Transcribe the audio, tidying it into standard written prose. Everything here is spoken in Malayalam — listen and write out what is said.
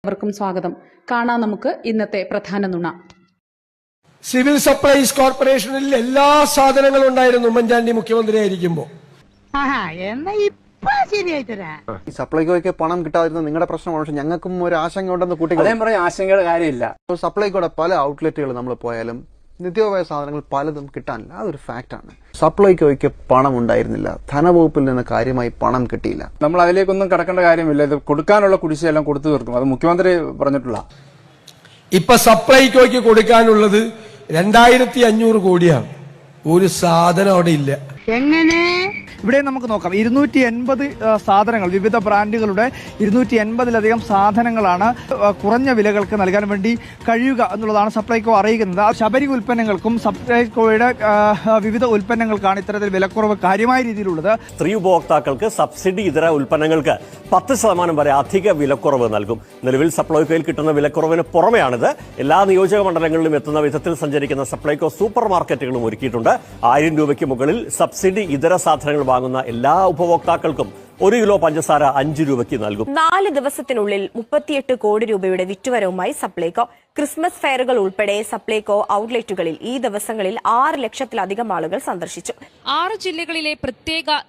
അവർക്കും സ്വാഗതം. കാണാം നമുക്ക് ഇന്നത്തെ പ്രധാന നുണ. സിവിൽ സപ്ലൈസ് കോർപ്പറേഷനിൽ എല്ലാ സാധനങ്ങളും ഉണ്ടായിരുന്നു ഉമ്മൻചാണ്ടി മുഖ്യമന്ത്രിയായിരിക്കുമ്പോൾ. ഈ സപ്ലൈകോയ്ക്ക് പണം കിട്ടാതിരുന്ന നിങ്ങളുടെ പ്രശ്നമാണ്. പക്ഷെ ഞങ്ങൾക്കും ഒരു ആശങ്ക ഉണ്ടെന്ന് കൂട്ടി ആശങ്കയുടെ കാര്യമില്ല. സപ്ലൈകോയുടെ പല ഔട്ട്ലെറ്റുകൾ നമ്മൾ പോയാലും നിത്യോപയോഗ സാധനങ്ങൾ പലതും കിട്ടാനില്ല. അതൊരു ഫാക്റ്റാണ്. സപ്ലൈകോയ്ക്ക് പണം ഉണ്ടായിരുന്നില്ല. ധനവകുപ്പിൽ നിന്ന് കാര്യമായി പണം കിട്ടിയില്ല. നമ്മൾ അതിലേക്കൊന്നും കടക്കേണ്ട കാര്യമില്ല. ഇത് കൊടുക്കാനുള്ള കുടിശ്ശികയെല്ലാം കൊടുത്തു തീർക്കും. അത് മുഖ്യമന്ത്രി പറഞ്ഞിട്ടുള്ള. ഇപ്പൊ സപ്ലൈകോയ്ക്ക് കൊടുക്കാനുള്ളത് 2500 കോടിയാണ്. ഒരു സാധനം അവിടെ ഇല്ല. ഇവിടെ നമുക്ക് നോക്കാം. 280 സാധനങ്ങൾ, വിവിധ ബ്രാൻഡുകളുടെ 280ലധികം സാധനങ്ങളാണ് കുറഞ്ഞ വിലകൾക്ക് നൽകാൻ വേണ്ടി കഴിയുക എന്നുള്ളതാണ് സപ്ലൈകോ അറിയിക്കുന്നത്. ശബരി ഉൽപ്പന്നങ്ങൾക്കും സപ്ലൈകോയുടെ വിവിധ ഉൽപ്പന്നങ്ങൾക്കാണ് ഇത്തരത്തിൽ വിലക്കുറവ് കാര്യമായ രീതിയിലുള്ളത്. സ്ത്രീ ഉപഭോക്താക്കൾക്ക് സബ്സിഡി ഇതര ഉൽപ്പന്നങ്ങൾക്ക് 10% വരെ അധിക വിലക്കുറവ് നൽകും. നിലവിൽ സപ്ലൈകോയിൽ കിട്ടുന്ന വിലക്കുറവിന് പുറമെയാണിത്. എല്ലാ നിയോജക മണ്ഡലങ്ങളിലും എത്തുന്ന വിധത്തിൽ സഞ്ചരിക്കുന്ന സപ്ലൈകോ സൂപ്പർ മാർക്കറ്റുകളും ഒരുക്കിയിട്ടുണ്ട്. 1000 രൂപയ്ക്ക് മുകളിൽ സബ്സിഡി ഇതര സാധനങ്ങൾ വാങ്ങുന്ന എല്ലാ ഉപഭോക്താക്കൾക്കും 1 കിലോ പഞ്ചസാര 5 രൂപയ്ക്ക് നൽകും. 4 ദിവസത്തിനുള്ളിൽ 38 കോടി രൂപയുടെ വിറ്റുവരവുമായി സപ്ലൈകോ. ക്രിസ്മസ് ഫെയറുകൾ ഉൾപ്പെടെ സപ്ലൈകോ ഔട്ട്ലെറ്റുകളിൽ ഈ ദിവസങ്ങളിൽ 6 ലക്ഷത്തിലധികം ആളുകൾ സന്ദർശിച്ചു. 6 ജില്ലകളിലെ പ്രത്യേക